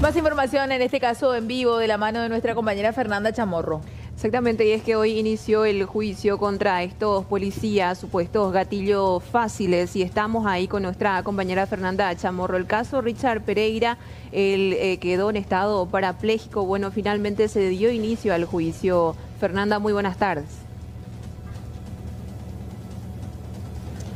Más información, en este caso en vivo, de la mano de nuestra compañera Fernanda Chamorro. Exactamente, y es que hoy inició el juicio contra estos policías, supuestos gatillos fáciles, y estamos ahí con nuestra compañera Fernanda Chamorro. El caso Richard Pereira, él quedó en estado parapléjico. Bueno, finalmente se dio inicio al juicio. Fernanda, muy buenas tardes.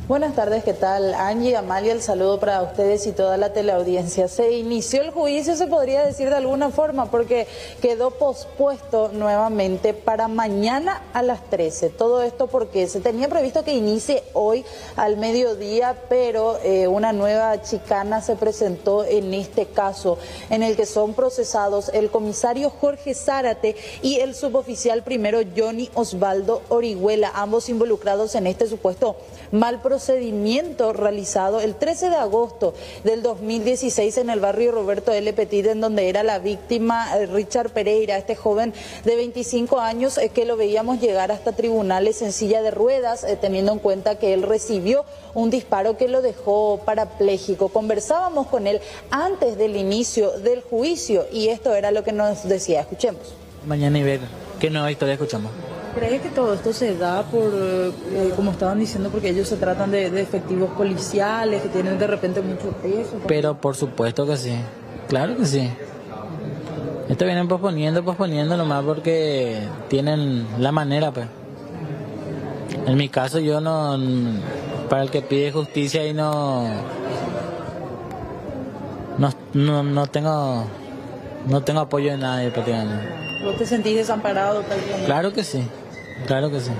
Buenas tardes, ¿qué tal? Angie, Amalia, el saludo para ustedes y toda la teleaudiencia. Se inició el juicio, se podría decir de alguna forma, porque quedó pospuesto nuevamente para mañana a las 13. Todo esto porque se tenía previsto que inicie hoy al mediodía, pero una nueva chicana se presentó en este caso, en el que son procesados el comisario Jorge Zárate y el suboficial primero Johnny Osvaldo Orihuela, ambos involucrados en este supuesto mal procedimiento realizado el 13 de agosto del 2016 en el barrio Roberto L. Petit, en donde era la víctima Richard Pereira, este joven de 25 años que lo veíamos llegar hasta tribunales en silla de ruedas, teniendo en cuenta que él recibió un disparo que lo dejó parapléjico. Conversábamos con él antes del inicio del juicio y esto era lo que nos decía. Escuchemos. Mañana y ver qué nueva historia escuchamos. ¿Crees que todo esto se da por, como estaban diciendo, porque ellos se tratan de efectivos policiales que tienen de repente mucho peso? Pero por supuesto que sí, claro que sí. Esto vienen posponiendo nomás porque tienen la manera, pues. En mi caso yo no, para el que pide justicia y no tengo apoyo de nadie prácticamente. ¿Vos te sentís desamparado prácticamente? Claro que sí, claro que sí.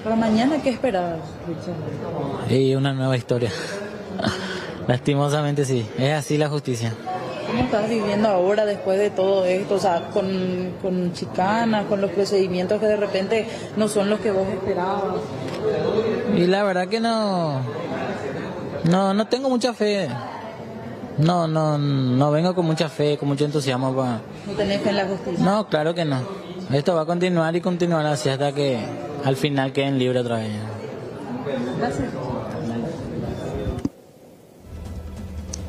¿Para mañana qué esperabas, Richard? Y una nueva historia. Lastimosamente sí, es así la justicia. ¿Cómo estás viviendo ahora después de todo esto? O sea, con chicanas, con los procedimientos que de repente no son los que vos esperabas. Y la verdad que no tengo mucha fe. No vengo con mucha fe, con mucho entusiasmo para... ¿No tenés fe en la justicia? No, claro que no. Esto va a continuar y continuar así hasta que al final queden libres otra vez. Gracias.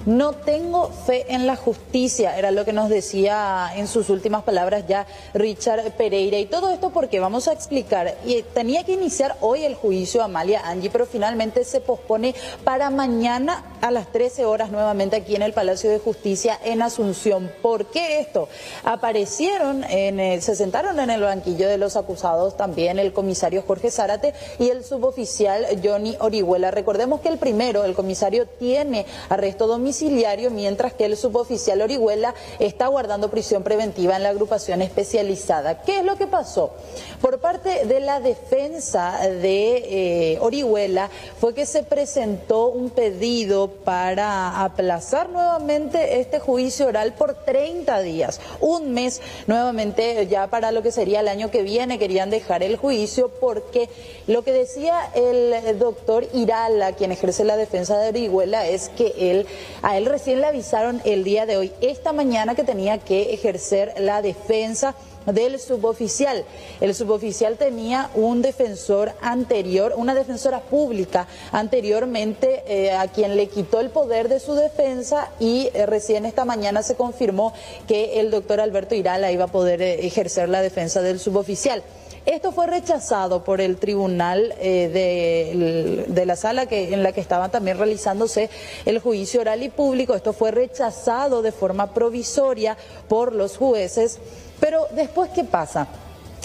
No tengo fe en la justicia, era lo que nos decía en sus últimas palabras ya Richard Pereira. Y todo esto porque vamos a explicar, y tenía que iniciar hoy el juicio, Amalia, Angie, pero finalmente se pospone para mañana a las 13 horas nuevamente aquí en el Palacio de Justicia en Asunción. ¿Por qué esto? Se sentaron en el banquillo de los acusados también el comisario Jorge Zárate y el suboficial Johnny Orihuela. Recordemos que el comisario tiene arresto domiciliario, mientras que el suboficial Orihuela está guardando prisión preventiva en la agrupación especializada. ¿Qué es lo que pasó? Por parte de la defensa de Orihuela fue que se presentó un pedido para aplazar nuevamente este juicio oral por 30 días, un mes nuevamente, ya para lo que sería el año que viene querían dejar el juicio, porque lo que decía el doctor Irala, quien ejerce la defensa de Orihuela, es que a él recién le avisaron el día de hoy, esta mañana, que tenía que ejercer la defensa del suboficial. El suboficial tenía un defensor anterior, una defensora pública anteriormente, a quien le quitó el poder de su defensa, y recién esta mañana se confirmó que el doctor Alberto Irala iba a poder ejercer la defensa del suboficial. Esto fue rechazado por el tribunal de la sala en la que estaba también realizándose el juicio oral y público. Esto fue rechazado de forma provisoria por los jueces. Pero después, ¿qué pasa?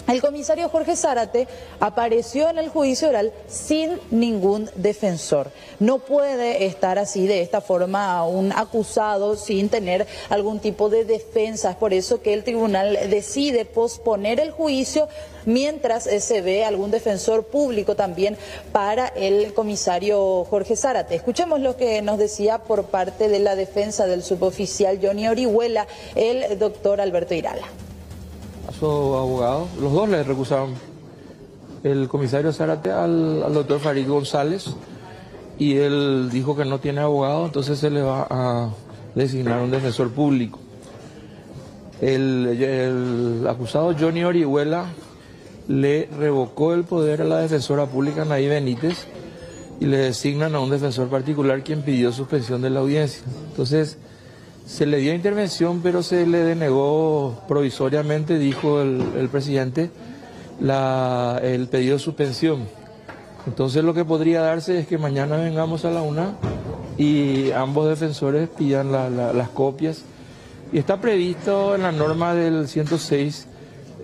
El comisario Jorge Zárate apareció en el juicio oral sin ningún defensor. No puede estar así, de esta forma, un acusado sin tener algún tipo de defensa. Es por eso que el tribunal decide posponer el juicio mientras se ve algún defensor público también para el comisario Jorge Zárate. Escuchemos lo que nos decía por parte de la defensa del suboficial Johnny Orihuela, el doctor Alberto Irala. A su abogado, los dos le recusaron, el comisario Zárate al doctor Farid González, y él dijo que no tiene abogado, entonces se le va a designar un defensor público. El acusado Johnny Orihuela le revocó el poder a la defensora pública Anaí Benítez y le designan a un defensor particular, quien pidió suspensión de la audiencia. Entonces Se le dio intervención, pero se le denegó provisoriamente, dijo el presidente, el pedido de suspensión. Entonces lo que podría darse es que mañana vengamos a la 1 y ambos defensores pidan las copias. Y está previsto en la norma del 106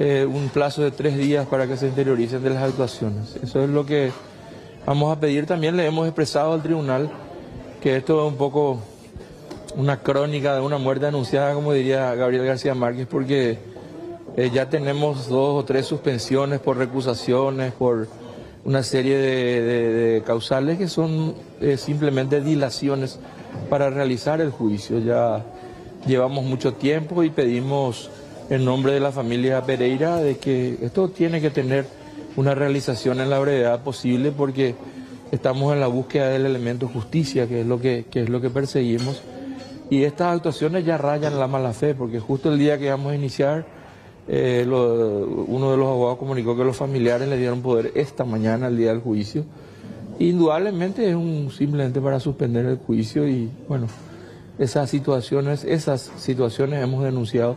un plazo de 3 días para que se interioricen de las actuaciones. Eso es lo que vamos a pedir. También le hemos expresado al tribunal que esto es un poco una crónica de una muerte anunciada, como diría Gabriel García Márquez, porque ya tenemos 2 o 3 suspensiones por recusaciones, por una serie de causales que son simplemente dilaciones para realizar el juicio. Ya llevamos mucho tiempo y pedimos en nombre de la familia Pereira de que esto tiene que tener una realización en la brevedad posible, porque estamos en la búsqueda del elemento justicia, que es lo que perseguimos. Y estas actuaciones ya rayan la mala fe, porque justo el día que vamos a iniciar, uno de los abogados comunicó que los familiares le dieron poder esta mañana, el día del juicio. Indudablemente es simplemente para suspender el juicio y bueno, esas situaciones hemos denunciado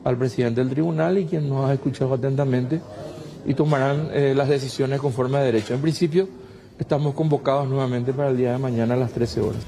al presidente del tribunal y quien nos ha escuchado atentamente y tomarán las decisiones conforme a derecho. En principio estamos convocados nuevamente para el día de mañana a las 13 horas.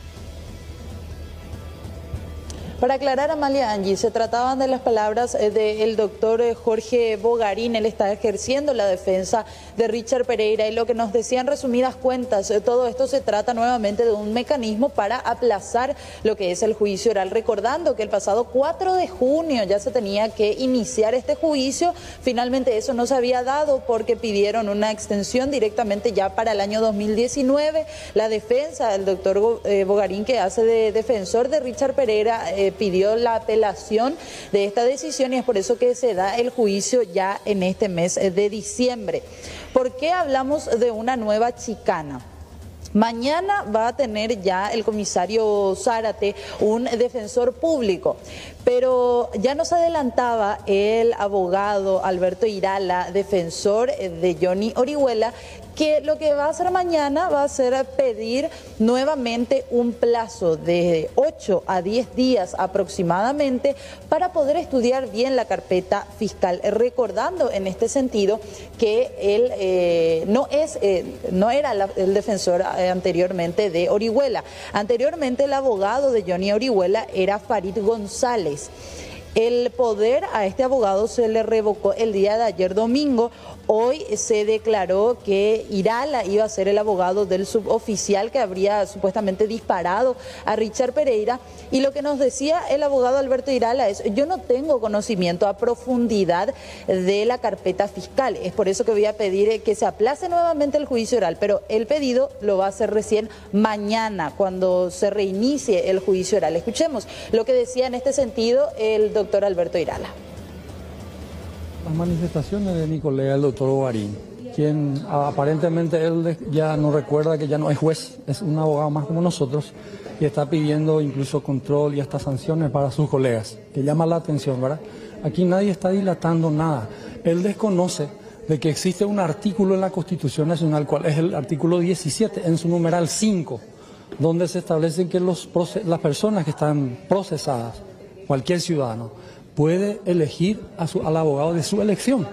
Para aclarar, Amalia Angie, se trataban de las palabras del doctor Jorge Bogarín. Él está ejerciendo la defensa de Richard Pereira y lo que nos decía en resumidas cuentas, todo esto se trata nuevamente de un mecanismo para aplazar lo que es el juicio oral. Recordando que el pasado 4 de junio ya se tenía que iniciar este juicio, finalmente eso no se había dado porque pidieron una extensión directamente ya para el año 2019. La defensa del doctor Bogarín, que hace de defensor de Richard Pereira, pidió la apelación de esta decisión y es por eso que se da el juicio ya en este mes de diciembre. ¿Por qué hablamos de una nueva chicana? Mañana va a tener ya el comisario Zárate un defensor público, pero ya nos adelantaba el abogado Alberto Irala, defensor de Johnny Orihuela, que lo que va a hacer mañana va a ser pedir nuevamente un plazo de 8 a 10 días aproximadamente para poder estudiar bien la carpeta fiscal, recordando en este sentido que él no era el defensor anteriormente de Orihuela. Anteriormente el abogado de Johnny Orihuela era Farid González. El poder a este abogado se le revocó el día de ayer domingo. Hoy se declaró que Irala iba a ser el abogado del suboficial que habría supuestamente disparado a Richard Pereira. Y lo que nos decía el abogado Alberto Irala es: yo no tengo conocimiento a profundidad de la carpeta fiscal. Es por eso que voy a pedir que se aplace nuevamente el juicio oral, pero el pedido lo va a hacer recién mañana, cuando se reinicie el juicio oral. Escuchemos lo que decía en este sentido el doctor Alberto Irala. Las manifestaciones de mi colega el doctor Bogarín, quien aparentemente él ya no recuerda que ya no es juez, es un abogado más como nosotros y está pidiendo incluso control y hasta sanciones para sus colegas, que llama la atención, ¿verdad? Aquí nadie está dilatando nada. Él desconoce de que existe un artículo en la Constitución Nacional, cual es el artículo 17, en su numeral 5, donde se establecen que las personas que están procesadas, cualquier ciudadano, puede elegir al abogado de su elección.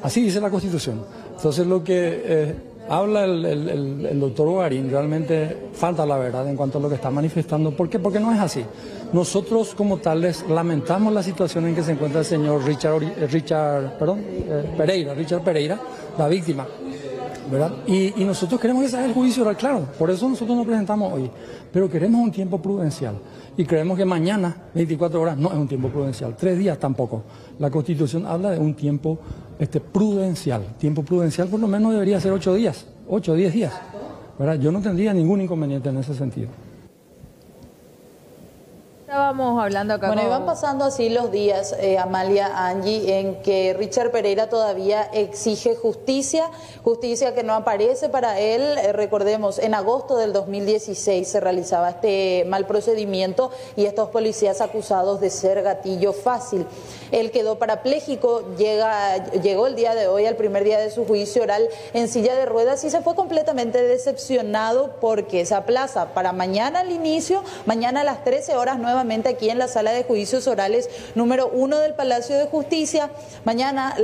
Así dice la Constitución. Entonces lo que habla el doctor Bogarín realmente falta la verdad en cuanto a lo que está manifestando. ¿Por qué? Porque no es así. Nosotros como tales lamentamos la situación en que se encuentra el señor Richard Pereira, la víctima, ¿verdad? Y nosotros queremos que se haga el juicio oral, claro, por eso nosotros nos presentamos hoy, pero queremos un tiempo prudencial y creemos que mañana, 24 horas, no es un tiempo prudencial, 3 días tampoco. La Constitución habla de un tiempo prudencial. Tiempo prudencial por lo menos debería ser 8 días, 8 o 10 días, ¿verdad? Yo no tendría ningún inconveniente en ese sentido. Estábamos hablando acá. Bueno, y van pasando así los días, Amalia, Angie, en que Richard Pereira todavía exige justicia que no aparece para él. Recordemos, en agosto del 2016 se realizaba este mal procedimiento y estos policías acusados de ser gatillo fácil. Él quedó parapléjico, llegó el día de hoy, al primer día de su juicio oral, en silla de ruedas y se fue completamente decepcionado porque se aplaza para mañana el inicio, mañana a las 13 horas nuevamente nuevamente aquí en la sala de juicios orales número 1 del Palacio de Justicia. Mañana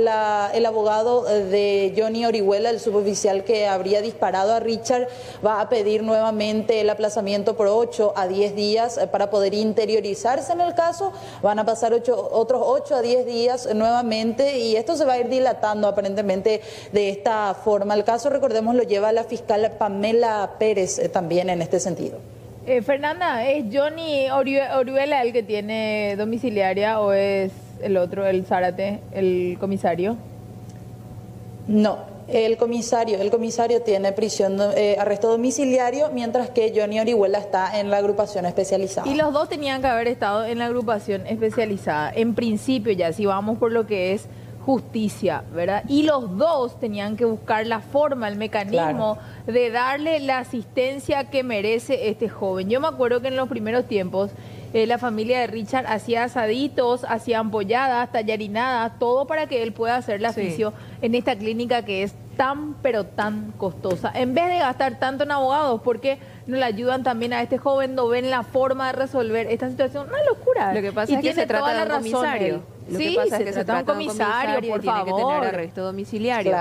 el abogado de Johnny Orihuela, el suboficial que habría disparado a Richard, va a pedir nuevamente el aplazamiento por 8 a 10 días para poder interiorizarse en el caso. Van a pasar otros 8 a 10 días nuevamente y esto se va a ir dilatando aparentemente de esta forma. El caso, recordemos, lo lleva la fiscal Pamela Pérez también en este sentido. Fernanda, ¿es Johnny Orihuela el que tiene domiciliaria o es el otro, el Zárate, el comisario? No, el comisario tiene arresto domiciliario, mientras que Johnny Orihuela está en la agrupación especializada. Y los dos tenían que haber estado en la agrupación especializada, en principio ya, si vamos por lo que es justicia, ¿verdad? Y los dos tenían que buscar la forma, el mecanismo de darle la asistencia que merece este joven. Yo me acuerdo que en los primeros tiempos la familia de Richard hacía asaditos, hacía ampolladas, tallarinadas, todo para que él pueda hacer la fisio en esta clínica que es tan pero tan costosa. En vez de gastar tanto en abogados, porque no le ayudan también a este joven, no ven la forma de resolver esta situación? Una locura. Lo que pasa es que se trata de un comisario. Sí, se trata de un comisario, por favor. Tiene que tener arresto domiciliario.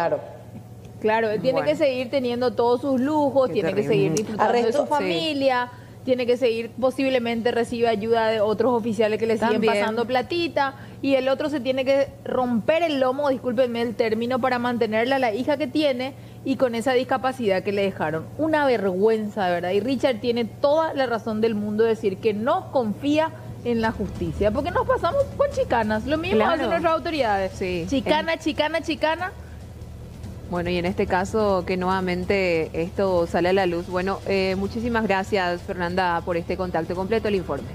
Claro, él tiene que seguir teniendo todos sus lujos, tiene que seguir disfrutando de su familia, tiene que seguir, posiblemente recibe ayuda de otros oficiales que le siguen pasando platita, y el otro se tiene que romper el lomo, discúlpenme el término, para mantenerla a la hija que tiene y con esa discapacidad que le dejaron. Una vergüenza, de verdad. Y Richard tiene toda la razón del mundo de decir que no confía en la justicia, porque nos pasamos con chicanas, lo mismo hacen nuestras autoridades. Chicana. Bueno, y en este caso que nuevamente esto sale a la luz. Bueno, muchísimas gracias, Fernanda, por este contacto completo, el informe.